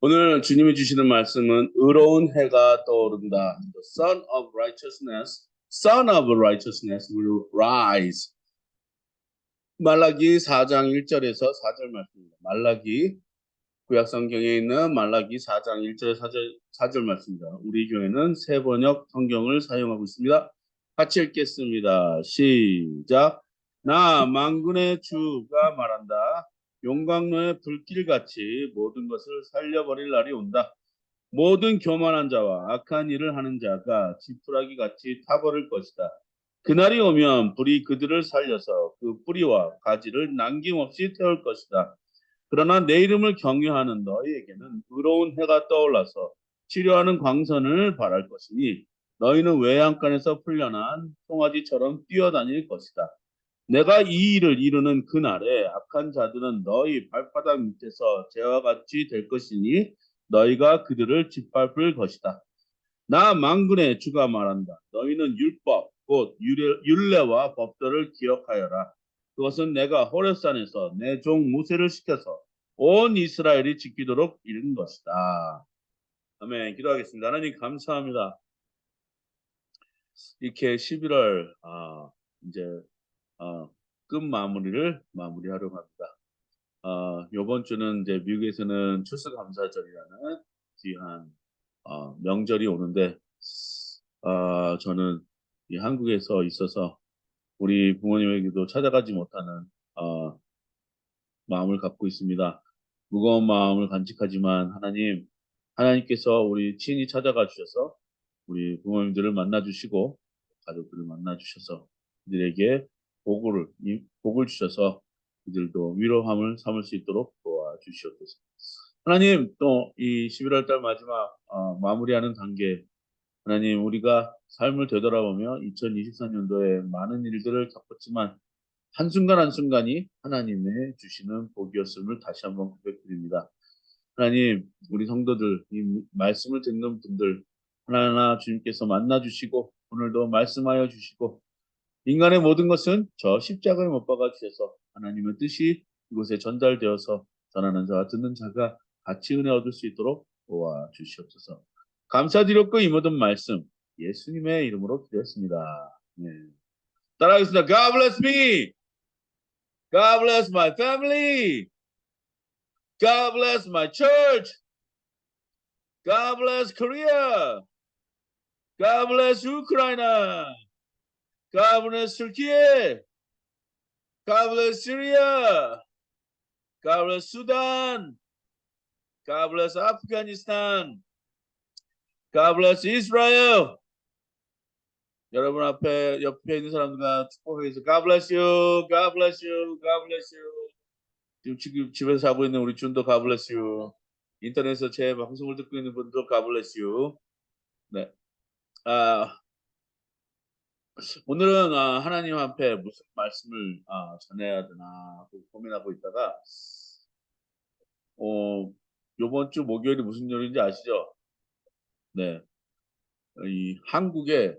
오늘 주님이 주시는 말씀은 의로운 해가 떠오른다. The sun of righteousness will rise. 말라기 4장 1절에서 4절 말씀입니다. 말라기 구약 성경에 있는 말라기 4장 1절 4절 말씀입니다. 우리 교회는 새 번역 성경을 사용하고 있습니다. 같이 읽겠습니다. 시작. 나 만군의 주가 말한다. 용광로의 불길같이 모든 것을 살려버릴 날이 온다. 모든 교만한 자와 악한 일을 하는 자가 지푸라기 같이 타버릴 것이다. 그날이 오면 불이 그들을 살려서 그 뿌리와 가지를 남김없이 태울 것이다. 그러나 내 이름을 경외하는 너희에게는 의로운 해가 떠올라서 치료하는 광선을 발할 것이니 너희는 외양간에서 풀려난 송아지처럼 뛰어다닐 것이다. 내가 이 일을 이루는 그날에 악한 자들은 너희 발바닥 밑에서 재와 같이 될 것이니 너희가 그들을 짓밟을 것이다. 나 만군의 주가 말한다. 너희는 율법, 곧 율례와 법도를 기억하여라. 그것은 내가 호렙산에서 내 종 모세를 시켜서 온 이스라엘이 지키도록 이룬 것이다. 아멘. 기도하겠습니다. 하나님 감사합니다. 이렇게 11월 이제 끝 마무리를 마무리하려고 합니다. 요번 주는 이제 미국에서는 추수감사절이라는 귀한 명절이 오는데 저는 이 한국에서 있어서 우리 부모님에게도 찾아가지 못하는 마음을 갖고 있습니다. 무거운 마음을 간직하지만 하나님께서 우리 친히 찾아가 주셔서 우리 부모님들을 만나 주시고 가족들을 만나 주셔서 그들에게 복을 주셔서 그들도 위로함을 삼을 수 있도록 도와주시옵소서. 하나님 또 이 11월 달 마지막 마무리하는 단계 하나님 우리가 삶을 되돌아보며 2024년도에 많은 일들을 겪었지만 한순간 한순간이 하나님의 주시는 복이었음을 다시 한번 고백드립니다. 하나님, 우리 성도들, 이 말씀을 듣는 분들 하나하나 주님께서 만나주시고 오늘도 말씀하여 주시고 인간의 모든 것은 저 십자가에 못 박아 주셔서 하나님의 뜻이 이곳에 전달되어서 전하는 자와 듣는 자가 같이 은혜 얻을 수 있도록 도와주시옵소서. 감사드렸고 이 모든 말씀 예수님의 이름으로 기도했습니다. 네. 따라하겠습니다. God bless me. God bless my family. God bless my church. God bless Korea. God bless Ukraine. God bless Turkey. God bless Syria. God bless Sudan. God bless Afghanistan. God bless Israel. 여러분 옆에 있는 사람들과 축복해서 God bless you. God bless you. God bless you. 지금 집에서 자고 있는 우리 준도 God bless you. 인터넷에서 제 방송을 듣고 있는 분도 God bless you. 네. 오늘은 하나님 앞에 무슨 말씀을 전해야 되나 하고 고민하고 있다가 요번 주 목요일이 무슨 요일인지 아시죠? 네. 이 한국에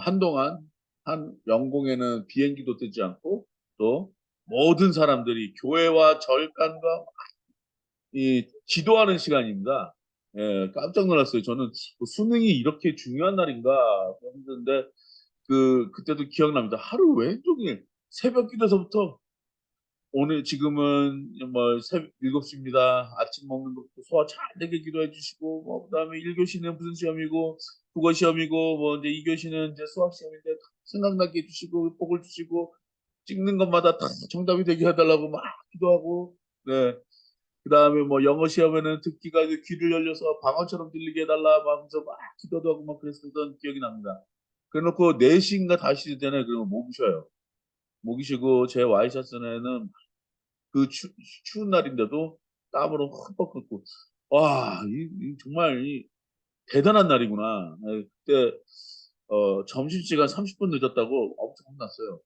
한동안 한 영공에는 비행기도 뜨지 않고 또 모든 사람들이 교회와 절간과 이 기도하는 시간입니다. 예, 깜짝 놀랐어요. 저는 수능이 이렇게 중요한 날인가 했는데 그때도 기억납니다. 하루 왼종일 새벽 기도서부터 오늘 지금은 뭐 새벽 7시입니다. 아침 먹는 것도 소화 잘 되게 기도해 주시고 뭐 그다음에 1교시는 무슨 시험이고 국어 시험이고 뭐 이제 2교시는 이제 수학 시험인데 생각나게 해 주시고 복을 주시고 찍는 것마다 다 정답이 되게 해달라고 막 기도하고 네. 그다음에 뭐 영어 시험에는 듣기가 이제 귀를 열려서 방언처럼 들리게 해달라 막 하면서 막 기도도 하고 막 그랬었던 기억이 납니다. 그래놓고 4시인가 5시 되잖아요. 그러면 목 쉬어요. 목 쉬고 제 와이셔츠는 그 추운 날인데도 땀으로 흠뻑 끓고 와, 정말 대단한 날이구나. 네, 그때 점심시간 30분 늦었다고 엄청 혼났어요.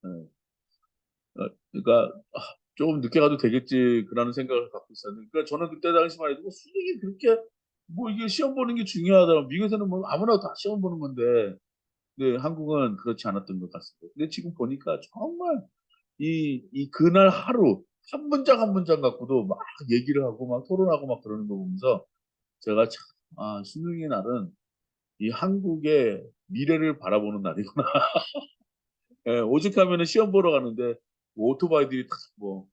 네. 그러니까 조금 늦게 가도 되겠지 그라는 생각을 갖고 있었는데 그러니까 저는 그때 당시만 해도 수능이 그렇게 뭐 이게 시험 보는 게 중요하더라. 미국에서는 뭐 아무나 다 시험 보는 건데 네, 한국은 그렇지 않았던 것 같습니다. 근데 지금 보니까 정말 이 그날 하루 한 문장 한 문장 갖고도 막 얘기를 하고 막 토론하고 막 그러는 거 보면서 제가 참, 신중의 날은 이 한국의 미래를 바라보는 날이구나. 예, 오죽하면은 시험 보러 가는데 뭐 오토바이들이 뭐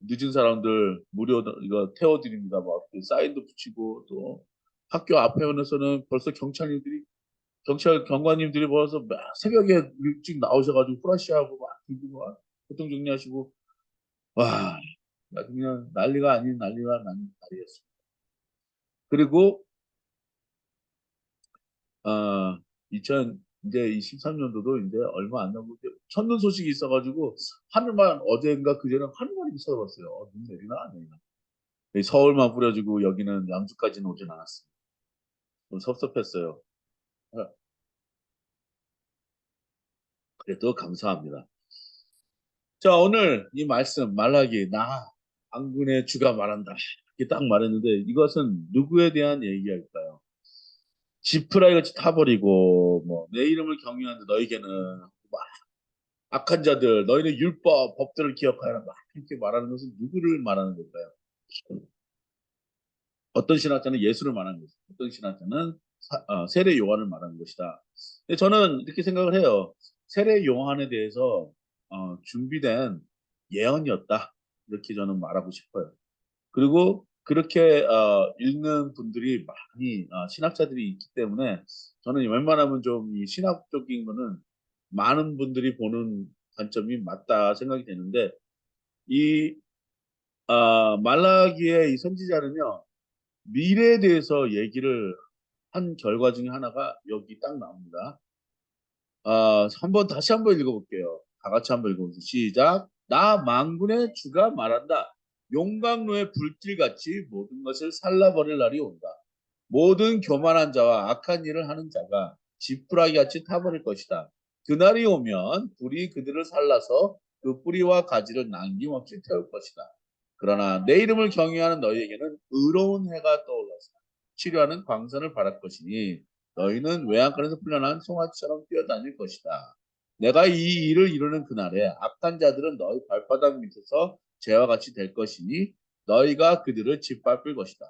늦은 사람들 무료 이거 태워드립니다. 막 사인도 붙이고 또 학교 앞에서는 벌써 경찰 경관님들이 벌써 막 새벽에 일찍 나오셔가지고 후라시하고 막 들고 막 교통 정리하시고 와 아주 그냥 난리가 아닌 난리가 난 날이었습니다. 그리고 아, 2000 이제 23년도도 이제 얼마 안 남고 이제 첫눈 소식이 있어가지고 하늘만 어제인가 그제는 하늘만 이렇게 쳐다봤어요. 눈 내리나 안 내리나. 여기 서울만 뿌려지고 여기는 양주까지는 오진 않았어요. 좀 섭섭했어요. 아, 그래도 감사합니다. 자, 오늘 이 말씀 말라기 나 안군의 주가 말한다. 이렇게 딱 말했는데 이것은 누구에 대한 얘기일까요? 지푸라기 같이 타버리고 뭐 내 이름을 경유하는데 너에게는 악한 자들, 너희는 율법, 법들을 기억하여라. 막 이렇게 말하는 것은 누구를 말하는 걸까요? 어떤 신학자는 예수를 말하는 것이다. 어떤 신학자는 세례 요한을 말하는 것이다. 근데 저는 이렇게 생각을 해요. 세례 요한에 대해서 준비된 예언이었다. 이렇게 저는 말하고 싶어요. 그리고 그렇게 읽는 분들이 많이 신학자들이 있기 때문에 저는 웬만하면 좀 이 신학적인 거는 많은 분들이 보는 관점이 맞다 생각이 되는데 이 말라기의 이 선지자는요 미래에 대해서 얘기를 한 결과 중에 하나가 여기 딱 나옵니다. 한번 다시 한번 읽어볼게요. 다 같이 한번 읽어보세요. 시작. 나 만군의 주가 말한다. 용광로의 불길같이 모든 것을 살라버릴 날이 온다. 모든 교만한 자와 악한 일을 하는 자가 지푸라기 같이 타버릴 것이다. 그날이 오면 불이 그들을 살라서 그 뿌리와 가지를 남김없이 태울 것이다. 그러나 내 이름을 경외하는 너희에게는 의로운 해가 떠올라서 치료하는 광선을 바랄 것이니 너희는 외양간에서 풀려난 송아지처럼 뛰어다닐 것이다. 내가 이 일을 이루는 그날에 악한 자들은 너희 발바닥 밑에서 재와 같이 될 것이니 너희가 그들을 짓밟을 것이다.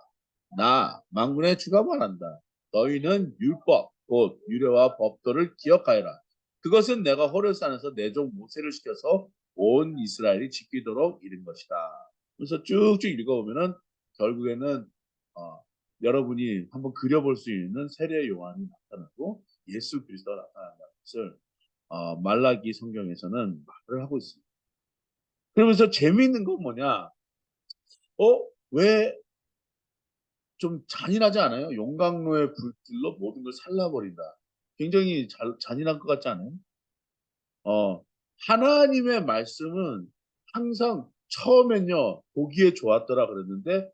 나 만군의 주가 말한다. 너희는 율법 곧 유례와 법도를 기억하여라. 그것은 내가 호렙산에서 내 종 모세를 시켜서 온 이스라엘이 지키도록 이른 것이다. 그래서 쭉쭉 읽어보면은 결국에는 어, 여러분이 한번 그려볼 수 있는 세례 요한이 나타나고 예수 그리스도가 나타난다는 것을 말라기 성경에서는 말을 하고 있습니다. 그러면서 재미있는 건 뭐냐? 왜 좀 잔인하지 않아요? 용광로의 불길로 모든 걸 살라버린다. 굉장히 잔인한 것 같지 않아요? 어, 하나님의 말씀은 항상 처음엔요, 보기에 좋았더라 그랬는데,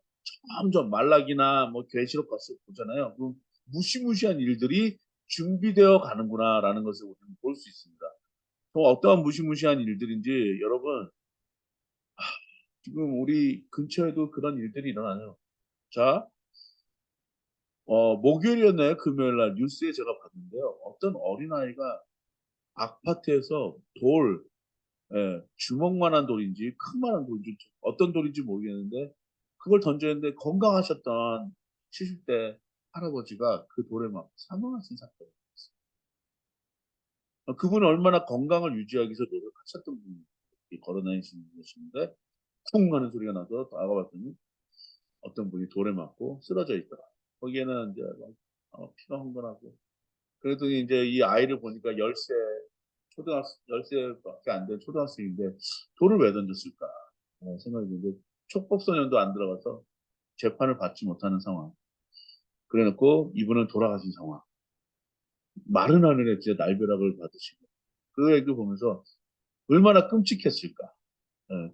점점 말라기나 뭐 계시록 가서 보잖아요. 그럼 무시무시한 일들이 준비되어 가는구나라는 것을 우리는 볼 수 있습니다. 또 어떠한 무시무시한 일들인지 여러분, 지금 우리 근처에도 그런 일들이 일어나요. 자, 목요일이었나요? 금요일 날 뉴스에 제가 봤는데요. 어떤 어린아이가 아파트에서 주먹만한 돌인지 큰만한 돌인지 어떤 돌인지 모르겠는데 그걸 던졌는데 건강하셨던 70대 할아버지가 그 돌에 막 사망하신 사건이 있었어요. 그분은 얼마나 건강을 유지하기 위해서 노력하셨던 분이 걸어 다니시는 분이신데 쿵 하는 소리가 나서 나가봤더니 어떤 분이 돌에 맞고 쓰러져 있더라. 거기에는 이제 막, 피가 흥건하고 그래도 이제 이 아이를 보니까 10세 초등학생 10세밖에 안 된 초등학생인데 돌을 왜 던졌을까 생각이 드는데 촉법소년도 안 들어가서 재판을 받지 못하는 상황. 그래놓고 이분은 돌아가신 상황. 마른 하늘에 진짜 날벼락을 받으시고 그 얘기 보면서 얼마나 끔찍했을까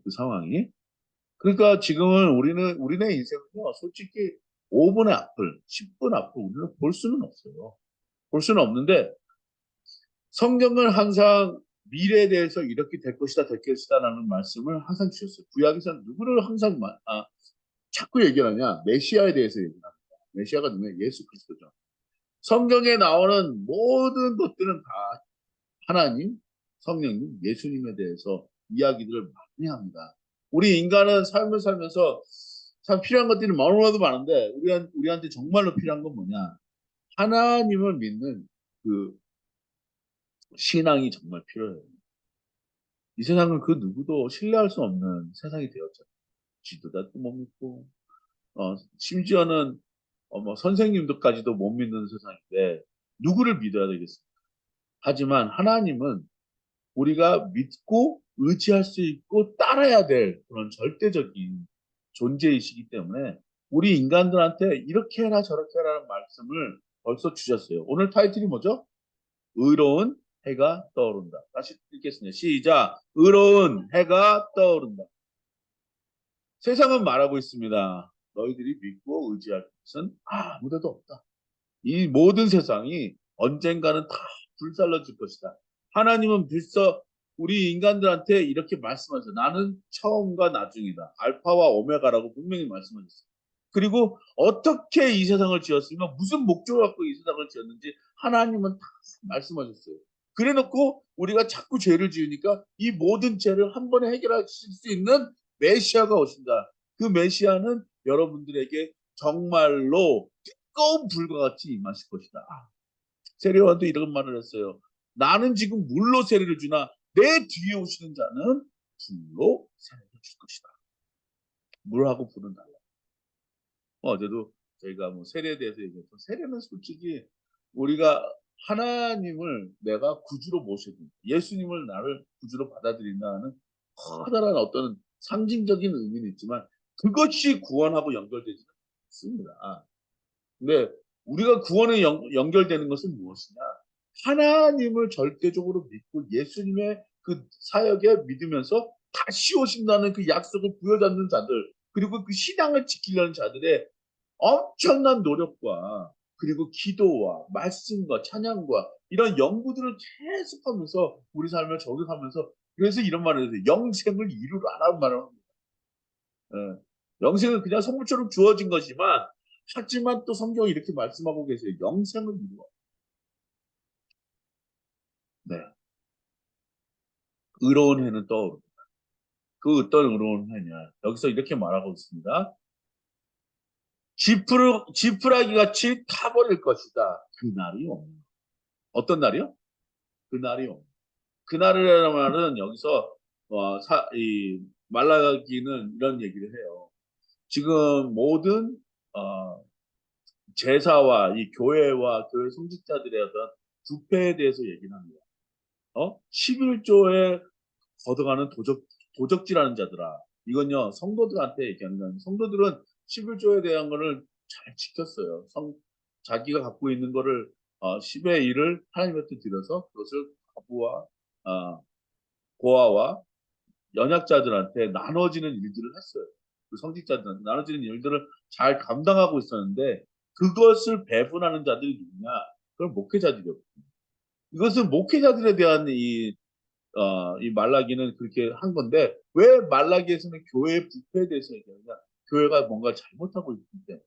그 상황이. 그러니까 지금은 우리네 인생은요 솔직히 5분의 앞을 10분 앞을 우리는 볼 수는 없어요. 볼 수는 없는데 성경은 항상 미래에 대해서 이렇게 될 것이다, 될 것이다라는 말씀을 항상 주셨어요. 구약에서는 누구를 항상 자꾸 얘기하냐? 메시아에 대해서 얘기합니다. 메시아가 누구냐? 예수 그리스도죠. 성경에 나오는 모든 것들은 다 하나님, 성령님, 예수님에 대해서 이야기들을 많이 합니다. 우리 인간은 삶을 살면서 참 필요한 것들이 너무나도 많은데 우리한테 정말로 필요한 건 뭐냐? 하나님을 믿는 그 신앙이 정말 필요해요. 이 세상은 그 누구도 신뢰할 수 없는 세상이 되었잖아요. 지도자도 못 믿고, 심지어는 뭐 선생님들까지도 못 믿는 세상인데 누구를 믿어야 되겠습니까? 하지만 하나님은 우리가 믿고 의지할 수 있고 따라야 될 그런 절대적인 존재이시기 때문에 우리 인간들한테 이렇게 해라 저렇게 해라는 말씀을 벌써 주셨어요. 오늘 타이틀이 뭐죠? 의로운 해가 떠오른다. 다시 읽겠습니다. 시작. 의로운 해가 떠오른다. 세상은 말하고 있습니다. 너희들이 믿고 의지할 것은 아무데도 없다. 이 모든 세상이 언젠가는 다 불살라질 것이다. 하나님은 벌써 우리 인간들한테 이렇게 말씀하셨어요. 나는 처음과 나중이다. 알파와 오메가라고 분명히 말씀하셨어요. 그리고 어떻게 이 세상을 지었으며 무슨 목적을 갖고 이 세상을 지었는지 하나님은 다 말씀하셨어요. 그래놓고 우리가 자꾸 죄를 지으니까 이 모든 죄를 한 번에 해결하실 수 있는 메시아가 오신다. 그 메시아는 여러분들에게 정말로 뜨거운 불과 같이 임하실 것이다. 세례요한도 이런 말을 했어요. 나는 지금 물로 세례를 주나 내 뒤에 오시는 자는 불로 세례를 줄 것이다. 물하고 불은 달라. 어제도 저희가 뭐 세례에 대해서 얘기했죠. 세례는 솔직히 우리가 하나님을 내가 구주로 모시고 예수님을 나를 구주로 받아들인다는 커다란 어떤 상징적인 의미는 있지만 그것이 구원하고 연결되지는 않습니다. 근데 우리가 구원에 연결되는 것은 무엇이냐? 하나님을 절대적으로 믿고 예수님의 그 사역에 믿으면서 다시 오신다는 그 약속을 부여잡는 자들, 그리고 그 신앙을 지키려는 자들의 엄청난 노력과 그리고 기도와 말씀과 찬양과 이런 연구들을 계속하면서 우리 삶을 적용하면서 그래서 이런 말을 해요. 영생을 이루라라는 말을 합니다. 예. 영생은 그냥 선물처럼 주어진 거지만 하지만 또 성경이 이렇게 말씀하고 계세요. 영생을 이루어. 네. 의로운 해는 떠오릅니다. 그 어떤 의로운 해냐. 여기서 이렇게 말하고 있습니다. 지푸라기 같이 타버릴 것이다. 그날이 옵니다. 어떤 날이요? 그날이 옵니다. 그날이라는 말은 여기서 이 말라기는 이런 얘기를 해요. 지금 모든 어, 제사와 이 교회와 교회 성직자들의 어떤 부패에 대해서 얘기를 합니다. 11조에 걷어가는 도적질하는 자들아. 이건요, 성도들한테 얘기하는 거예요. 성도들은 11조에 대한 거를 잘 지켰어요. 자기가 갖고 있는 거를, 10의 1을 하나님한테 드려서 그것을 과부와, 고아와 연약자들한테 나눠지는 일들을 했어요. 그 성직자들한테 나눠지는 일들을 잘 감당하고 있었는데, 그것을 배분하는 자들이 누구냐? 그건 목회자들이었고. 이것은 목회자들에 대한 이 말라기는 그렇게 한 건데 왜 말라기에서는 교회의 부패에 대해서 얘기하냐? 교회가 뭔가 잘못하고 있는데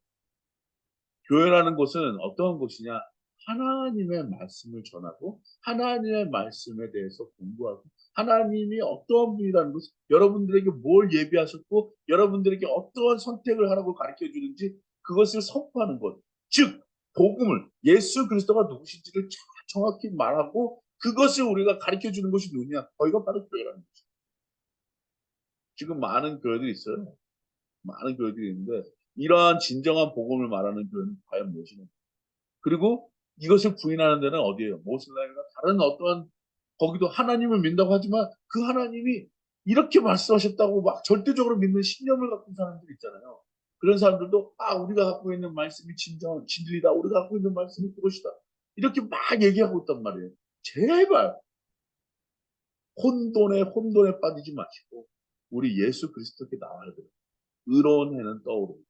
교회라는 곳은 어떠한 곳이냐? 하나님의 말씀을 전하고 하나님의 말씀에 대해서 공부하고 하나님이 어떠한 분이라는 것을 여러분들에게 뭘 예비하셨고 여러분들에게 어떠한 선택을 하라고 가르쳐 주는지 그것을 선포하는 것. 즉 복음을 예수 그리스도가 누구신지를 정확히 말하고 그것을 우리가 가르쳐 주는 것이 누구냐? 거기가 바로 교회라는 거죠. 지금 많은 교회들이 있어요. 많은 교회들이 있는데 이러한 진정한 복음을 말하는 교회는 과연 무엇이냐? 그리고 이것을 부인하는 데는 어디예요? 모슬라임이나 다른 어떠한 거기도 하나님을 믿는다고 하지만 그 하나님이 이렇게 말씀하셨다고 막 절대적으로 믿는 신념을 갖고 사람들이 있잖아요. 그런 사람들도 우리가 갖고 있는 말씀이 진리다. 우리가 갖고 있는 말씀이 그것이다. 이렇게 막 얘기하고 있단 말이에요. 제발 혼돈에 빠지지 마시고 우리 예수 그리스도께 나와야 돼요. 의로운 해는 떠오릅니다.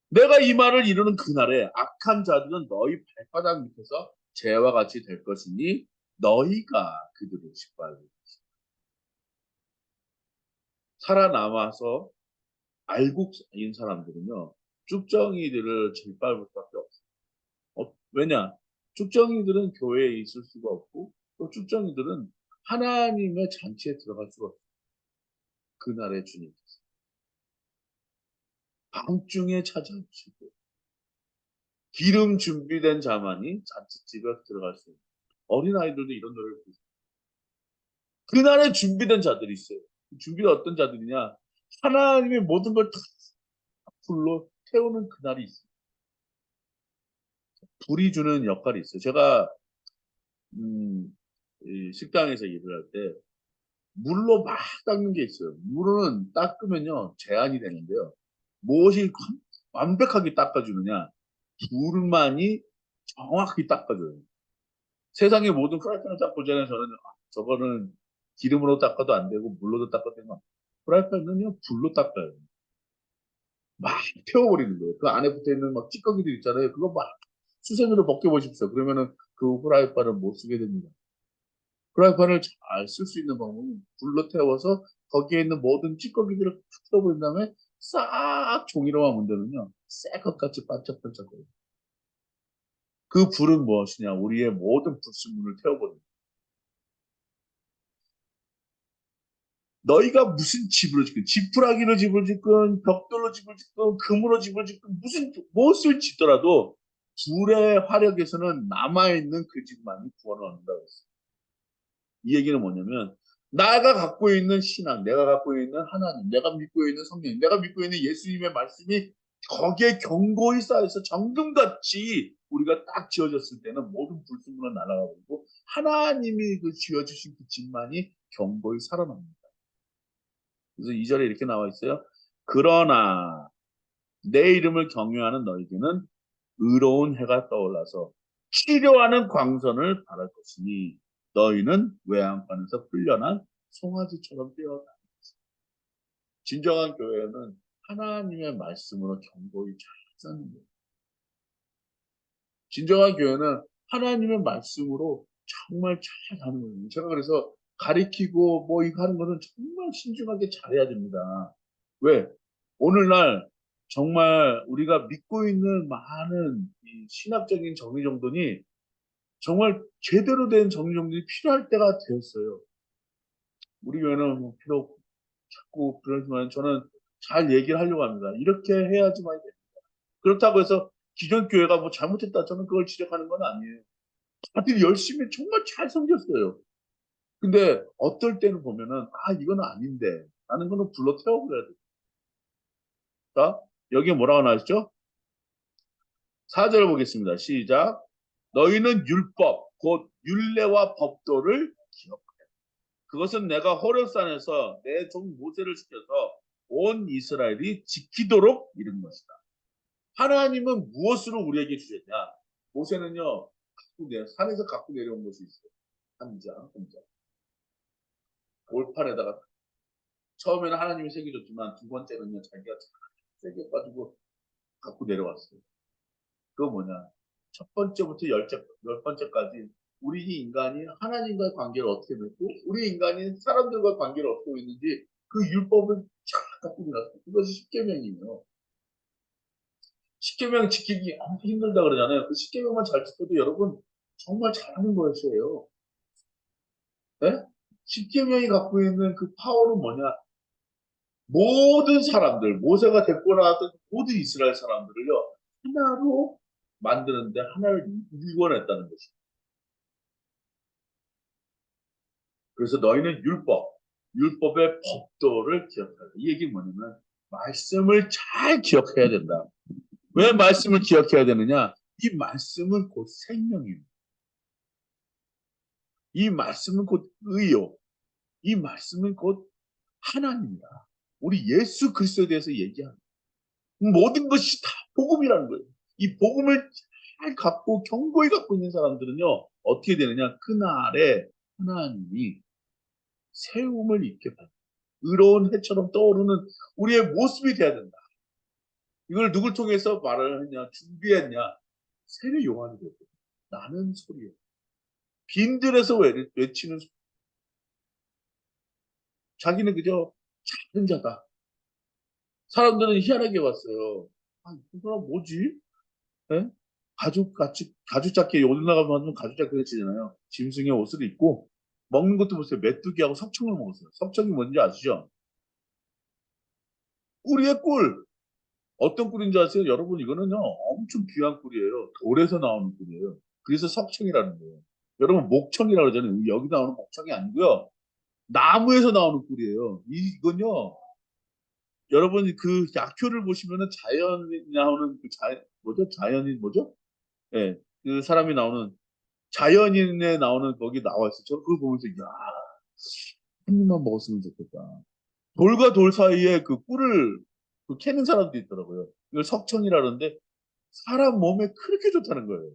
내가 이 말을 이루는 그날에 악한 자들은 너희 발바닥 밑에서 재와 같이 될 것이니 너희가 그들을 짓밟을 것이다. 살아남아서 알곡인 사람들은요. 쭉정이들을 짓밟을 수밖에 없어요. 왜냐? 쭉정이들은 교회에 있을 수가 없고 또 쭉정이들은 하나님의 잔치에 들어갈 수가 없어요. 그날의 주님께서 밤중에 찾아오시고 기름 준비된 자만이 잔치집에 들어갈 수 있는 어린아이들도 이런 노래를 부르죠. 그날에 준비된 자들이 있어요. 준비가 어떤 자들이냐? 하나님의 모든 걸 다 불로 태우는 그날이 있어요. 불이 주는 역할이 있어요. 제가 이 식당에서 일을 할 때 물로 막 닦는 게 있어요. 물은 닦으면요 제한이 되는데요. 무엇이 완벽하게 닦아주느냐? 불만이 정확히 닦아줘요. 세상의 모든 프라이팬을 딱 보잖아요. 저는 저거는 기름으로 닦아도 안 되고 물로도 닦아도 되는 거. 프라이팬은요 불로 닦아요. 막 태워버리는 거예요. 그 안에 붙어 있는 막 찌꺼기들 있잖아요. 그거 막 수세미로 벗겨보십시오. 그러면은 그 프라이팬을 못 쓰게 됩니다. 프라이팬을 잘 쓸 수 있는 방법은 불로 태워서 거기에 있는 모든 찌꺼기들을 탁 태워버린 다음에 싹 종이로만 문대면요. 새 것같이 반짝반짝거려요. 그 불은 무엇이냐? 우리의 모든 불순물을 태워버립니다. 너희가 무슨 집으로 짓건 지푸라기로 집을 짓건 벽돌로 집을 짓건 금으로 집을 짓건 무슨 무엇을 짓더라도 불의 화력에서는 남아있는 그 집만이 구원을 얻는다고 했어요. 이 얘기는 뭐냐면 내가 갖고 있는 신앙, 내가 갖고 있는 하나님, 내가 믿고 있는 성령, 내가 믿고 있는 예수님의 말씀이 거기에 견고히 쌓여서 정금같이 우리가 딱 지어졌을 때는 모든 불순물은 날아가 버리고 하나님이 그 지어주신 그 집만이 견고히 살아납니다. 그래서 2절에 이렇게 나와 있어요. 그러나 내 이름을 경외하는 너희에게는 의로운 해가 떠올라서 치료하는 광선을 바랄 것이니 너희는 외양간에서 풀려난 송아지처럼 뛰어나. 진정한 교회는 하나님의 말씀으로 견고히 잘 사는 거예요. 진정한 교회는 하나님의 말씀으로 정말 잘 사는 거예요. 제가 그래서 가리키고 뭐 이거 하는 거는 정말 신중하게 잘해야 됩니다. 왜? 오늘날 정말 우리가 믿고 있는 많은 이 신학적인 정리정돈이 정말 제대로 된 정리정돈이 필요할 때가 되었어요. 우리 교회는 뭐 필요 없고 자꾸 그러지만 저는 잘 얘기를 하려고 합니다. 이렇게 해야지만 돼. 그렇다고 해서 기존 교회가 뭐 잘못했다 저는 그걸 지적하는 건 아니에요. 다들 열심히 정말 잘 섬겼어요. 근데 어떨 때는 보면은 이건 아닌데 라는 거는 불러 태워버려야 돼요. 자, 여기에 뭐라고 나왔죠? 4절 보겠습니다. 시작. 너희는 율법, 곧 율례와 법도를 기억해. 그것은 내가 호렙산에서 내 종 모세를 시켜서 온 이스라엘이 지키도록 이른 것이다. 하나님은 무엇으로 우리에게 주셨냐? 모세는요, 산에서 갖고 내려온 것이 있어요. 한자. 올판에다가 처음에는 하나님이 새겨줬지만 두 번째는요, 자기가 새겨가지고 갖고 내려왔어요. 그거 뭐냐? 첫 번째부터 열 번째까지 우리 인간이 하나님과의 관계를 어떻게 맺고 우리 인간이 사람들과 관계를 어떻게 있는지 그 율법을 쫙 갖고 나왔어요. 그것이 십계명이에요. 십계명 지키기 아무리 힘들다 그러잖아요. 그 십계명만 잘 지켜도 여러분 정말 잘하는 거였어요. 네? 십계명이 갖고 있는 그 파워는 뭐냐? 모든 사람들, 모세가 데리고 나왔던 모든 이스라엘 사람들을요, 하나로 만드는데 하나를 일궈냈다는 것이죠. 그래서 너희는 율법의 법도를 기억하라. 이 얘기는 뭐냐면, 말씀을 잘 기억해야 된다. 왜 말씀을 기억해야 되느냐? 이 말씀은 곧 생명입니다. 이 말씀은 곧 의요. 이 말씀은 곧 하나님이다. 우리 예수 그리스도에 대해서 얘기하는 모든 것이 다 복음이라는 거예요. 이 복음을 잘 갖고 견고히 갖고 있는 사람들은요. 어떻게 되느냐? 그날에 하나님이 세움을 입게 받는 의로운 해처럼 떠오르는 우리의 모습이 돼야 된다. 이걸 누굴 통해서 말을 했냐? 준비했냐? 세례 요한이 됐거든. 나는 소리요. 빈들에서 외치는 소리. 자기는 그저 작은 자다. 사람들은 희한하게 봤어요. 이 사람 뭐지? 예? 가죽 자켓 어디 나가면 가죽 자켓 치잖아요. 짐승의 옷을 입고 먹는 것도 보세요. 메뚜기하고 석청을 먹었어요. 석청이 뭔지 아시죠? 꿀이에요, 꿀. 어떤 꿀인 줄 아세요? 여러분, 이거는요, 엄청 귀한 꿀이에요. 돌에서 나오는 꿀이에요. 그래서 석청이라는 거예요. 여러분, 목청이라고 그러잖아요. 여기 나오는 목청이 아니고요. 나무에서 나오는 꿀이에요. 이건요, 여러분, 그 약효를 보시면은 자연이 나오는 그 뭐죠? 자연인 뭐죠? 예, 그 사람이 나오는 자연인에 나오는 거기 나와 있어요. 저 그걸 보면서, 야, 한 입만 먹었으면 좋겠다. 돌과 돌 사이에 그 꿀을 그 캐는 사람도 있더라고요. 이걸 석청이라는데 사람 몸에 그렇게 좋다는 거예요.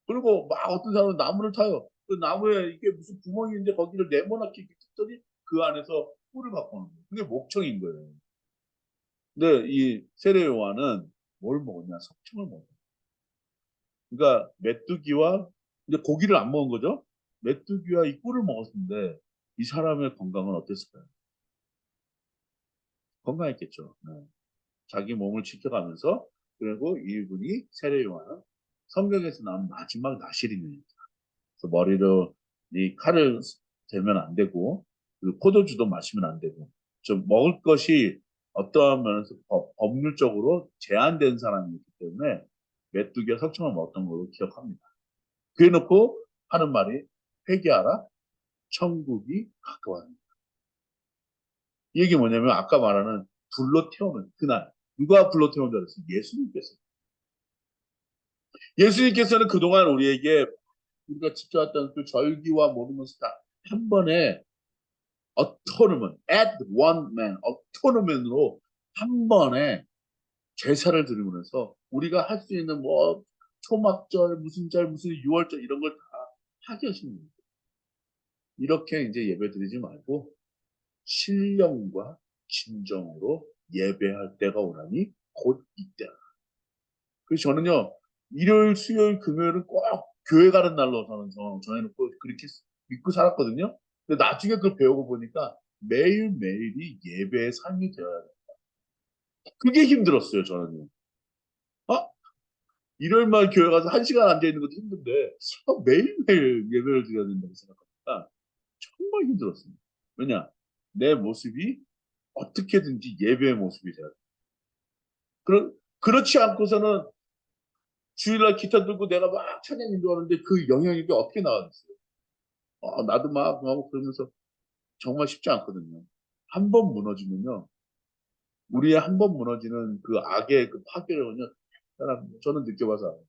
그리고 막 어떤 사람은 나무를 타요. 그 나무에 이게 무슨 구멍인데 거기를 네모나게 뜯더니 그 안에서 꿀을 갖고 오는 거예요. 그게 목청인 거예요. 근데 이 세례요한은 뭘 먹었냐? 석청을 먹었어요. 그러니까 메뚜기와 이제 고기를 안 먹은 거죠. 메뚜기와 이 꿀을 먹었는데 이 사람의 건강은 어땠을까요? 건강했겠죠. 네. 자기 몸을 지켜가면서 그리고 이분이 세례요한은 성경에서 나온 마지막 나실인입니다. 그래서 머리로 이 칼을 대면 안 되고 그리고 포도주도 마시면 안 되고 좀 먹을 것이 어떠한 면에서 법률적으로 제한된 사람이기 때문에 메뚜기와 석청을 먹었던 걸로 기억합니다. 그래 놓고 하는 말이 회개하라 천국이 가까워요. 이 얘기 뭐냐면 아까 말하는 불로 태우는 그날 누가 불로 태운 줄 알았어요? 예수님께서. 예수님께서는 그동안 우리에게 우리가 지켜왔던 그 절기와 모든 것을 다 한 번에 어토너먼, at one man, 어토너먼으로 한 번에 제사를 드리면서 우리가 할 수 있는 뭐 초막절, 무슨 절, 무슨 유월절 이런 걸 다 하게 하시는 거예요. 이렇게 이제 예배 드리지 말고 신령과 진정으로 예배할 때가 오라니 곧 이때라. 그래서 저는요, 일요일, 수요일, 금요일은 꼭 교회 가는 날로 저는 정해놓고 그렇게 믿고 살았거든요. 근데 나중에 그걸 배우고 보니까 매일매일이 예배의 삶이 되어야 돼. 그게 힘들었어요, 저는요. 아, 일요일만 교회 가서 한 시간 앉아있는 것도 힘든데, 매일매일 예배를 드려야 된다고 생각하니까 정말 힘들었습니다. 왜냐? 내 모습이 어떻게든지 예배의 모습이 돼야 돼. 그렇지 않고서는 주일날 기타 들고 내가 막 찬양 인도하는데 그 영향력이 어떻게 나왔어요? 나도 막 하고 그러면서 정말 쉽지 않거든요. 한 번 무너지면요. 우리의 한 번 무너지는 그 악의 그 파괴력은요. 저는 느껴봐서 알아요.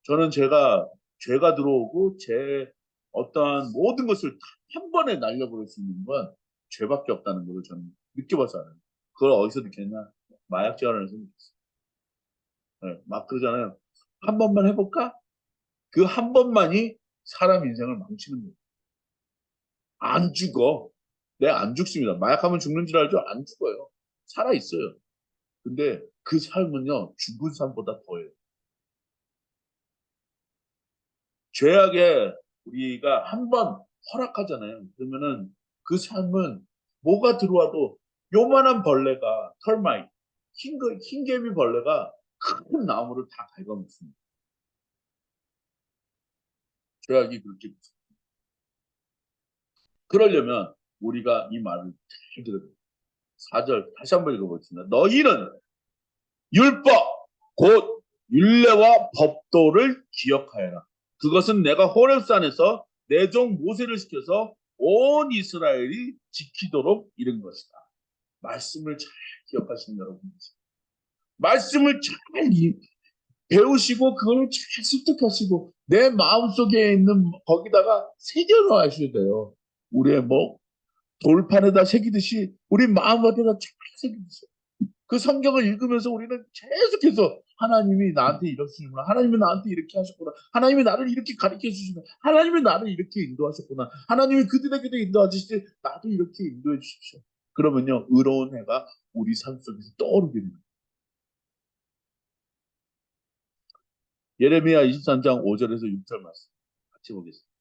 저는 죄가 들어오고 제 어떠한 모든 것을 한 번에 날려버릴 수 있는 건 죄밖에 없다는 걸 저는 느껴봐서 알아요. 그걸 어디서 느꼈냐? 마약 제한에서 느꼈어요. 네, 막 그러잖아요. 한 번만 해볼까? 그 한 번만이 사람 인생을 망치는 거예요. 안 죽어. 네, 안 죽습니다. 마약하면 죽는 줄 알죠? 안 죽어요. 살아 있어요. 근데 그 삶은요, 죽은 삶보다 더해요. 죄악에 우리가 한 번 허락하잖아요. 그러면은 그 삶은 뭐가 들어와도 요만한 벌레가, 털마이, 흰개미 벌레가 큰 나무를 다 갉아먹습니다. 죄악이 그렇게. 그러려면 우리가 이 말을 잘 들어야 돼요. 4절 다시 한번 읽어보겠습니다. 너희는 율법, 곧 율례와 법도를 기억하여라. 그것은 내가 호렙산에서 내 종 모세를 시켜서 온 이스라엘이 지키도록 이른 것이다. 말씀을 잘 기억하시는 여러분. 말씀을 잘 배우시고 그걸 잘 습득하시고 내 마음속에 있는 거기다가 새겨넣으셔야 돼요. 우리의 뭐 돌판에다 새기듯이 우리 마음에다 잘 새기듯이. 그 성경을 읽으면서 우리는 계속해서 하나님이 나한테 이러시구나. 하나님이 나한테 이렇게 하셨구나. 하나님이 나를 이렇게 가르쳐 주시구나. 하나님이 나를 이렇게 인도하셨구나. 하나님이 그들에게도 인도하시지 나도 이렇게 인도해 주십시오. 그러면요. 의로운 해가 우리 삶 속에서 떠오르게 됩니다. 예레미야 23장 5절에서 6절 말씀 같이 보겠습니다.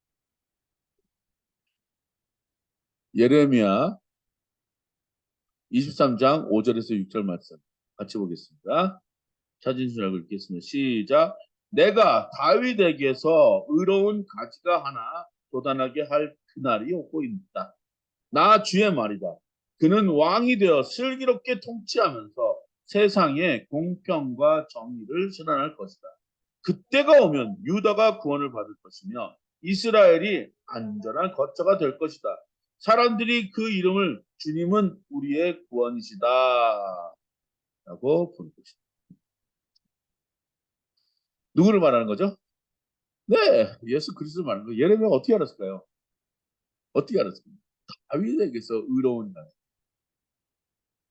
예레미야 23장 5절에서 6절 말씀 같이 보겠습니다. 찾은 줄 알고 읽겠습니다. 시작. 내가 다윗에게서 의로운 가지가 하나 돋아나게 할 그날이 오고 있다. 나 주의 말이다. 그는 왕이 되어 슬기롭게 통치하면서 세상에 공평과 정의를 실현할 것이다. 그때가 오면 유다가 구원을 받을 것이며 이스라엘이 안전한 거처가 될 것이다. 사람들이 그 이름을 주님은 우리의 구원이시다 라고 부를 것이다. 누구를 말하는 거죠? 네, 예수 그리스도를 말하는 거예요. 예레미야가 어떻게 알았을까요? 어떻게 알았습니까? 다윗에게서 의로운 날.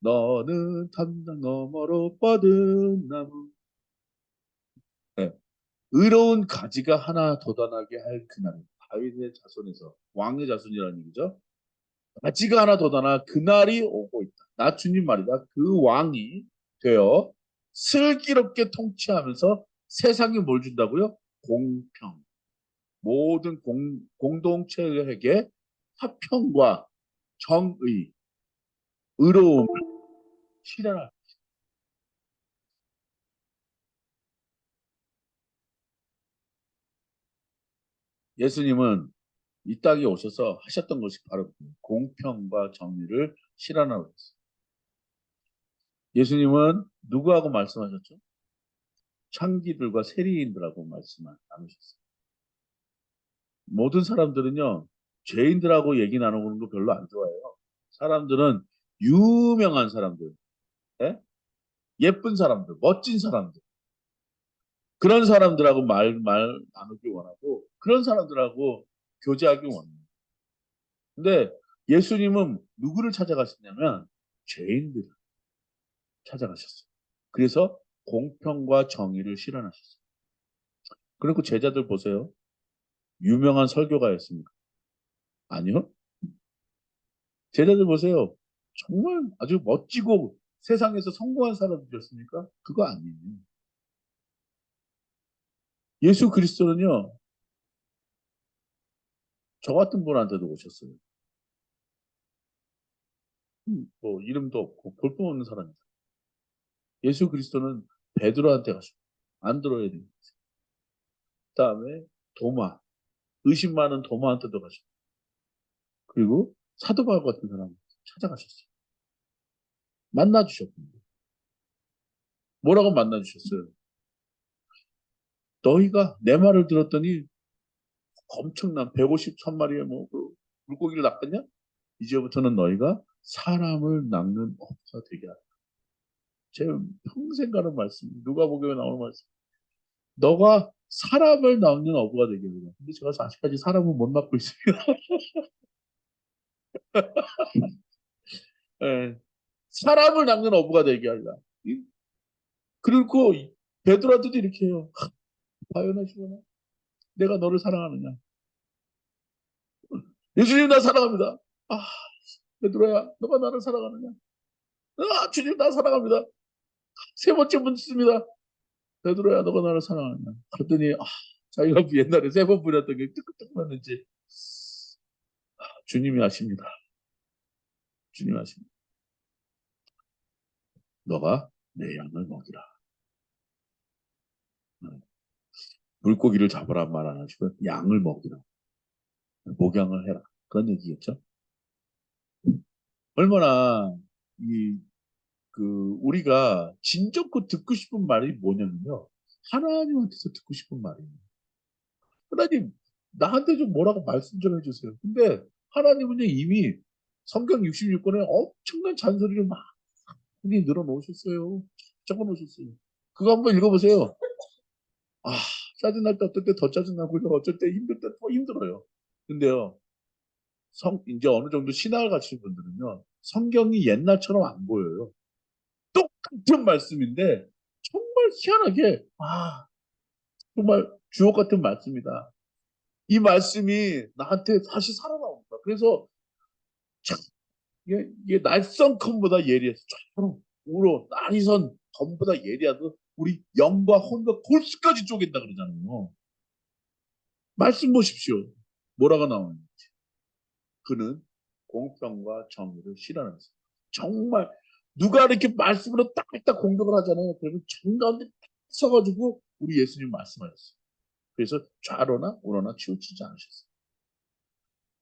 너는 담장 너머로 뻗은 나무. 네. 의로운 가지가 하나 돋아나게 할 그날이 다윗의 자손에서 왕의 자손이라는 얘기죠. 가지가 하나 돋아나 그날이 오고 있다. 나 주님 말이다. 그 왕이 되어 슬기롭게 통치하면서 세상에 뭘 준다고요? 공평. 모든 공동체에게 화평과 정의, 의로움을 실현할. 예수님은 이 땅에 오셔서 하셨던 것이 바로 공평과 정의를 실현하고 있어요. 예수님은 누구하고 말씀하셨죠? 창기들과 세리인들하고 말씀 나누셨어요. 모든 사람들은요, 죄인들하고 얘기 나누는 거 별로 안 좋아해요. 사람들은 유명한 사람들, 예? 예쁜 사람들, 멋진 사람들, 그런 사람들하고 말 나누기 원하고, 그런 사람들하고 교제하기 원해요. 근데 예수님은 누구를 찾아가셨냐면, 죄인들을 찾아가셨어요. 그래서 공평과 정의를 실현하셨어요. 그리고 제자들 보세요. 유명한 설교가였습니까? 아니요. 제자들 보세요. 정말 아주 멋지고 세상에서 성공한 사람들이었습니까? 그거 아니에요. 예수 그리스도는요, 저 같은 분한테도 오셨어요. 뭐, 이름도 없고, 볼품 없는 사람이다. 예수 그리스도는 베드로한테 가셨고, 안드로에게, 그 다음에 도마, 의심 많은 도마한테도 가셨고, 그리고 사도 바울 같은 사람 찾아가셨어요. 만나주셨고, 뭐라고 만나주셨어요? 너희가 내 말을 들었더니 엄청난 153마리의 뭐, 물고기를 낚았냐? 이제부터는 너희가 사람을 낚는 어부가 되게 하라. 제 평생 가는 말씀, 누가복음에 나오는 말씀. 너가 사람을 낚는 어부가 되게 하라. 근데 제가 아직까지 사람을 못 낚고 있습니다. 예, 사람을 낚는 어부가 되게 하라. 그리고 베드로한테도 이렇게 해요. 과연하 시구나. 내가 너를 사랑하느냐? 예수님 나 사랑합니다. 아, 베드로야, 너가 나를 사랑하느냐? 아, 주님 나 사랑합니다. 세 번째 묻습니다. 베드로야, 너가 나를 사랑하느냐? 그랬더니 자기가 옛날에 세 번 부렸던 게 뜨끈뜨끈했는지 주님이 아십니다. 주님이 아십니다. 너가 내 양을 먹이라. 물고기를 잡으라 말 안 하시고 양을 먹이라. 목양을 해라. 그런 얘기겠죠. 얼마나 이 우리가 진정고 듣고 싶은 말이 뭐냐면요. 하나님한테서 듣고 싶은 말이에요. 하나님, 나한테 좀 뭐라고 말씀 좀 해주세요. 근데 하나님은요, 이미 성경 66권에 엄청난 잔소리를 막 늘어놓으셨어요. 적어 놓으셨어요. 그거 한번 읽어보세요. 아, 짜증날 때 어떨 때 더 짜증나고요. 어쩔 때 힘들 때 더 힘들어요. 근데요, 이제 어느 정도 신학을 가르치는 분들은요, 성경이 옛날처럼 안 보여요. 똑같은 말씀인데, 정말 희한하게, 정말 주옥 같은 말씀이다. 이 말씀이 나한테 다시 살아나온다. 그래서 참, 이게 날선 검보다 예리해서 쫙 우로 날이선 검보다 예리하도 우리 영과 혼과 골수까지 쪼갠다 그러잖아요. 말씀 보십시오. 뭐라고 나오는지. 그는 공평과 정의를 실현했어요. 정말 누가 이렇게 말씀으로 딱딱 공격을 하잖아요. 그러면 정가운데 딱 서가지고 우리 예수님 말씀하셨어요. 그래서 좌로나 우로나 치우치지 않으셨어요.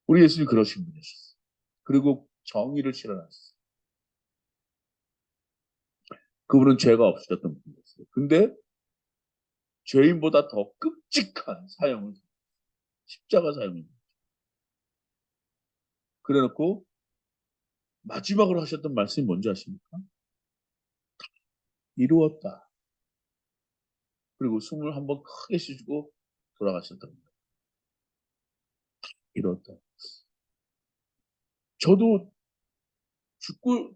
우리 예수님 그러신 분이셨어요. 그리고 정의를 실현하셨어요. 그분은 죄가 없으셨던 분이었어요. 근데 죄인보다 더 끔찍한 사형을, 십자가 사형을. 그래놓고 마지막으로 하셨던 말씀이 뭔지 아십니까? 이루었다. 그리고 숨을 한번 크게 쉬시고 돌아가셨던 겁니다. 이루었다. 저도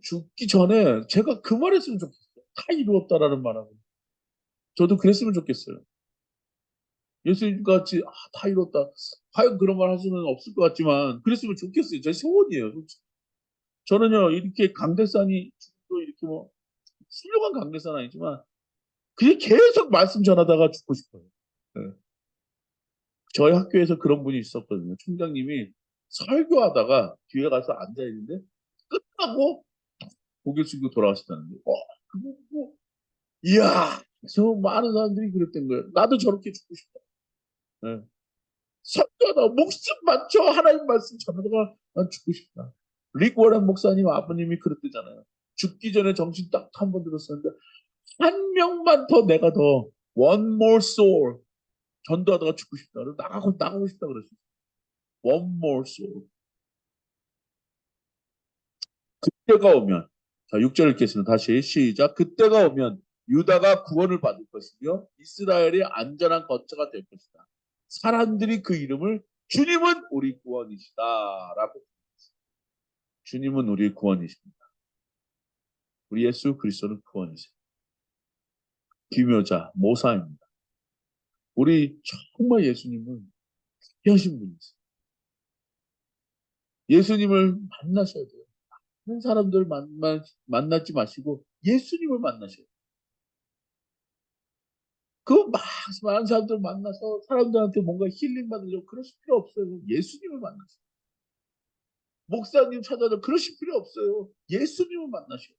죽기 전에 제가 그 말 했으면 좋겠어요. 다 이루었다라는 말하고. 저도 그랬으면 좋겠어요. 예수님 같이 다 이뤘다. 과연 그런 말 할 수는 없을 것 같지만 그랬으면 좋겠어요. 제 소원이에요. 솔직히. 저는요 이렇게 강대상이 또 이렇게 뭐 훌륭한 강대상은 아니지만 그게 계속 말씀 전하다가 죽고 싶어요. 네. 저희 학교에서 그런 분이 있었거든요. 총장님이 설교하다가 뒤에 가서 앉아 있는데 끝나고 고개 숙이고 돌아가시다는 거예요. 그거 뭐, 이야, 저 많은 사람들이 그랬던 거예요. 나도 저렇게 죽고 싶다. 네. 설교하다 목숨 맞춰 하나님 말씀 전하다가 난 죽고 싶다. 릭 워렌 목사님 아버님이 그랬대잖아요. 죽기 전에 정신 딱 한 번 들었었는데 한 명만 더 내가 더 one more soul 전도하다가 죽고 싶다. 나가고 싶다 그랬어요. one more soul. 그때가 오면 자 6절 읽겠습니다. 다시 시작. 그때가 오면 유다가 구원을 받을 것이며 이스라엘이 안전한 거처가 될 것이다. 사람들이 그 이름을 주님은 우리 구원이시다라고. 주님은 우리 구원이십니다. 우리 예수 그리스도는 구원이세요. 기묘자, 모사입니다. 우리 정말 예수님은 귀하신 분이세요. 예수님을 만나셔야 돼요. 다른 사람들 만나지 마시고 예수님을 만나셔야 돼요. 많은 사람들 만나서 사람들한테 뭔가 힐링 받으려고 그러실 필요 없어요. 예수님을 만나세요. 목사님 찾아서 그러실 필요 없어요. 예수님을 만나셔요.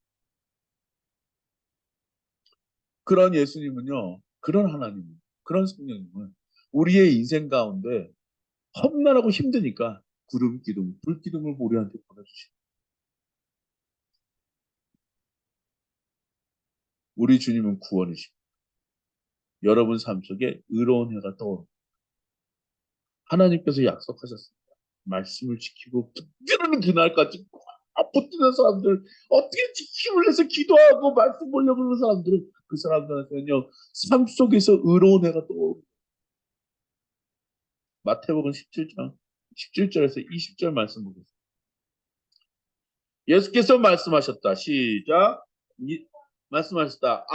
그런 예수님은요, 그런 하나님, 그런 성령님은 우리의 인생 가운데 험난하고 힘드니까 구름 기둥, 불 기둥을 우리한테 보내주시고 우리 주님은 구원이시고 여러분 삶 속에 의로운 해가 떠오릅니다. 하나님께서 약속하셨습니다. 말씀을 지키고 붙드는 그날까지 붙드는 사람들 어떻게 힘을 내서 기도하고 말씀 보려고 하는 사람들은 그 사람들한테는요 삶 속에서 의로운 해가 떠오릅니다. 마태복음 17장 17절에서 20절 말씀 보겠습니다. 예수께서 말씀하셨다. 시작. 말씀하셨다.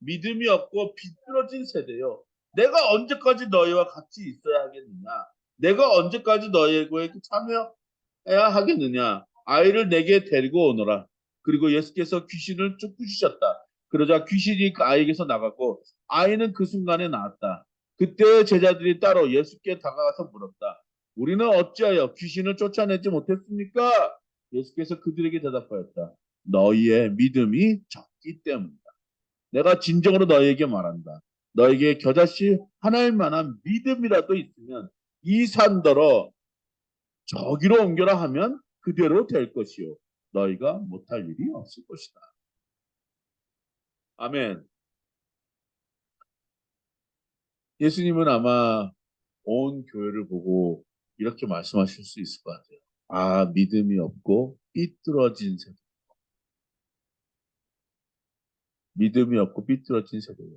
믿음이 없고 비뚤어진 세대요. 내가 언제까지 너희와 같이 있어야 하겠느냐? 내가 언제까지 너희에게 참여해야 하겠느냐? 아이를 내게 데리고 오너라. 그리고 예수께서 귀신을 쫓으셨다. 그러자 귀신이 그 아이에게서 나가고 아이는 그 순간에 나았다. 그때 제자들이 따로 예수께 다가가서 물었다. 우리는 어찌하여 귀신을 쫓아내지 못했습니까? 예수께서 그들에게 대답하였다. 너희의 믿음이 적기 때문이다. 내가 진정으로 너희에게 말한다. 너에게 겨자씨 하나일 만한 믿음이라도 있으면 이 산더러 저기로 옮겨라 하면 그대로 될 것이요. 너희가 못할 일이 없을 것이다. 아멘. 예수님은 아마 온 교회를 보고 이렇게 말씀하실 수 있을 것 같아요. 믿음이 없고 삐뚤어진 세대. 믿음이 없고 삐뚤어진 세대예요.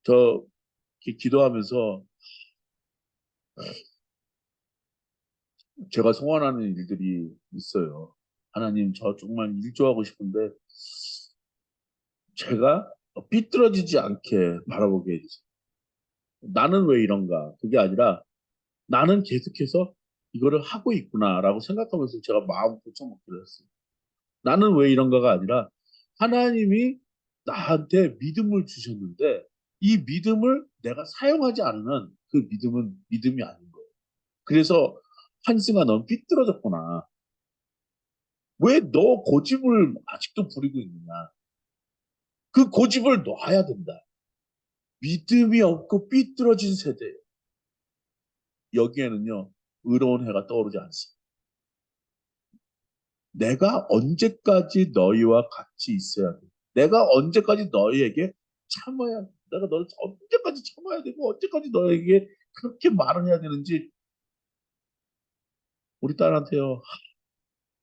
저 기도하면서 제가 소원하는 일들이 있어요. 하나님, 저 정말 일조하고 싶은데 제가 삐뚤어지지 않게 바라보게 해주세요. 나는 왜 이런가? 그게 아니라 나는 계속해서 이거를 하고 있구나라고 생각하면서 제가 마음 고쳐먹기로 했어요. 나는 왜 이런가가 아니라 하나님이 나한테 믿음을 주셨는데 이 믿음을 내가 사용하지 않으면 그 믿음은 믿음이 아닌 거예요. 그래서 한승아 넌 삐뚤어졌구나. 왜 너 고집을 아직도 부리고 있느냐? 그 고집을 놔야 된다. 믿음이 없고 삐뚤어진 세대. 여기에는요, 의로운 해가 떠오르지 않습니다. 내가 언제까지 너희와 같이 있어야 돼? 내가 언제까지 너희에게 참아야 돼? 내가 너를 언제까지 참아야 되고 언제까지 너에게 그렇게 말을 해야 되는지 우리 딸한테요.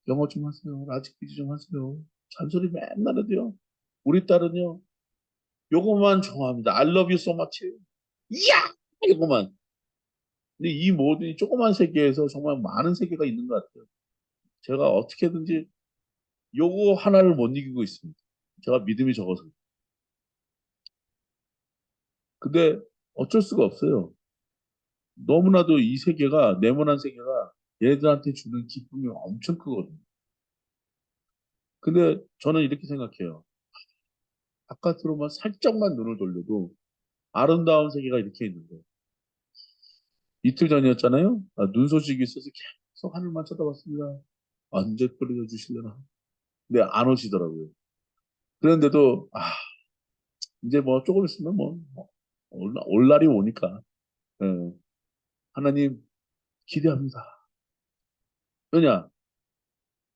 영어 좀 하세요. 라지퀴즈 좀 하세요. 잔소리 맨날 해도요. 우리 딸은요. 요거만 좋아합니다. I love you so much. 이야! 이거만. 근데 이 모든 이 조그만 세계에서 정말 많은 세계가 있는 것 같아요. 제가 어떻게든지 요거 하나를 못 이기고 있습니다. 제가 믿음이 적어서. 근데 어쩔 수가 없어요. 너무나도 이 세계가, 네모난 세계가 얘들한테 주는 기쁨이 엄청 크거든요. 근데 저는 이렇게 생각해요. 바깥으로만 살짝만 눈을 돌려도 아름다운 세계가 이렇게 있는데 이틀 전이었잖아요. 눈 소식이 있어서 계속 하늘만 쳐다봤습니다. 언제 뿌려줘 주실려나. 근데 안 오시더라고요. 그런데도 이제 뭐 조금 있으면 올 날이 오니까 예, 하나님 기대합니다. 왜냐?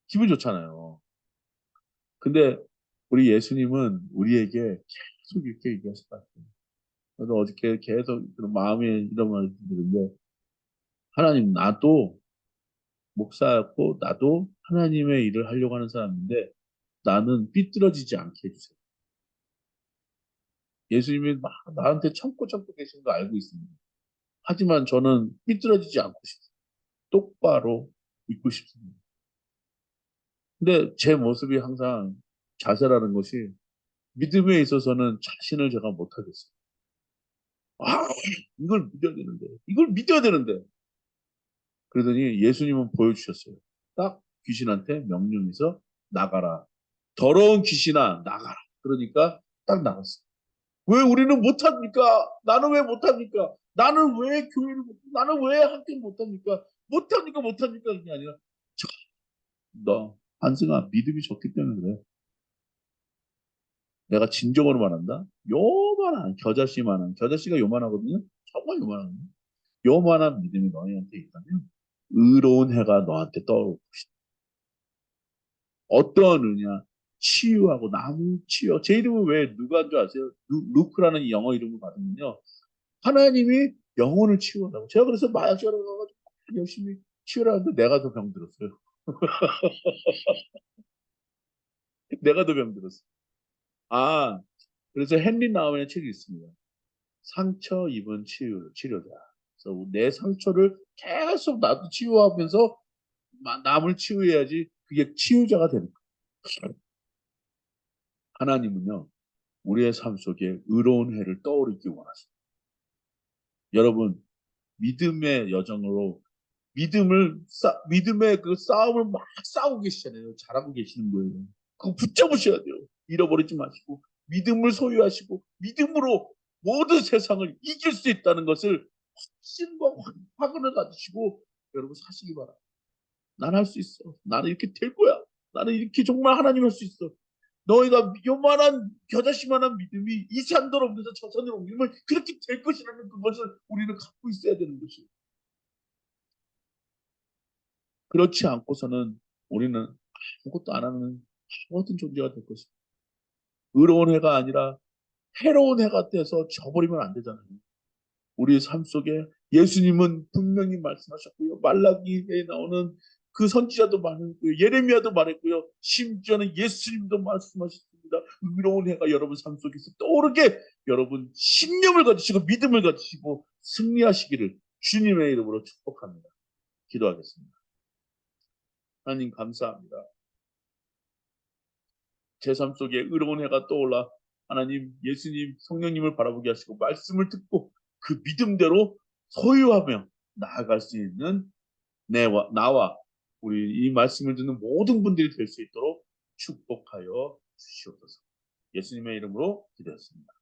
기분 좋잖아요. 근데 우리 예수님은 우리에게 계속 이렇게 얘기하실 것 같아요. 저도 어저께 계속 그런 마음에 이런 말을 드리는데 하나님 나도 목사였고 나도 하나님의 일을 하려고 하는 사람인데 나는 삐뚤어지지 않게 해주세요. 예수님이 막 나한테 참고 계신 거 알고 있습니다. 하지만 저는 삐뚤어지지 않고 싶습니다. 똑바로 있고 싶습니다. 근데 제 모습이 항상 자세라는 것이 믿음에 있어서는 자신을 제가 못하겠어요. 아, 이걸 믿어야 되는데, 이걸 믿어야 되는데. 그러더니 예수님은 보여주셨어요. 딱 귀신한테 명령해서 나가라. 더러운 귀신아, 나가라. 그러니까 딱 나갔어요. 왜 우리는 못합니까? 나는 왜 못합니까? 나는 왜 교회를 나는 왜 학교를 못합니까? 못합니까? 그게 아니라, 너, 한승아, 믿음이 좋기 때문에 그래. 내가 진정으로 말한다. 요만한, 겨자씨가 요만하거든요. 정말 요만한, 요만한 믿음이 너희한테 있다면, 의로운 해가 너한테 떠오르고 싶다. 어떤 의냐? 치유하고 나무 치유. 제 이름은 왜 누가인 줄 아세요? 루크라는 영어 이름을 받으면요. 하나님이 영혼을 치유한다고. 제가 그래서 마약자로 가가지고 열심히 치유하는데 내가 더 병들었어요. 내가 더 병들었어. 아, 그래서 헨리 나우의 책이 있습니다. 상처 입은 치료자. 그래서 내 상처를 계속 나도 치유하면서 남을 치유해야지 그게 치유자가 되는 거예요. 하나님은요, 우리의 삶 속에 의로운 해를 떠오르기 원하십니다. 여러분, 믿음의 여정으로 믿음의 그 싸움을 막 싸우고 계시잖아요. 잘하고 계시는 거예요. 그거 붙잡으셔야 돼요. 잃어버리지 마시고, 믿음을 소유하시고, 믿음으로 모든 세상을 이길 수 있다는 것을 확신과 확언을 가지시고, 여러분 사시기 바랍니다. 난 할 수 있어. 나는 이렇게 될 거야. 나는 이렇게 정말 하나님 할 수 있어. 너희가 요만한 겨자씨만한 믿음이 이 산더러 옮겨서 저 산더러 옮기면 그렇게 될 것이라는 그것을 우리는 갖고 있어야 되는 것이. 그렇지 않고서는 우리는 아무것도 안 하는 모든 존재가 될 것입니다. 의로운 해가 아니라 해로운 해가 돼서 져버리면 안 되잖아요. 우리의 삶 속에 예수님은 분명히 말씀하셨고요. 말라기에 나오는 그 선지자도 말했고요. 예레미야도 말했고요. 심지어는 예수님도 말씀하셨습니다. 의로운 해가 여러분 삶 속에서 떠오르게 여러분 신념을 가지시고 믿음을 가지시고 승리하시기를 주님의 이름으로 축복합니다. 기도하겠습니다. 하나님 감사합니다. 제 삶 속에 의로운 해가 떠올라 하나님, 예수님, 성령님을 바라보게 하시고 말씀을 듣고 그 믿음대로 소유하며 나아갈 수 있는 나와 우리 이 말씀을 듣는 모든 분들이 될 수 있도록 축복하여 주시옵소서. 예수님의 이름으로 기도했습니다.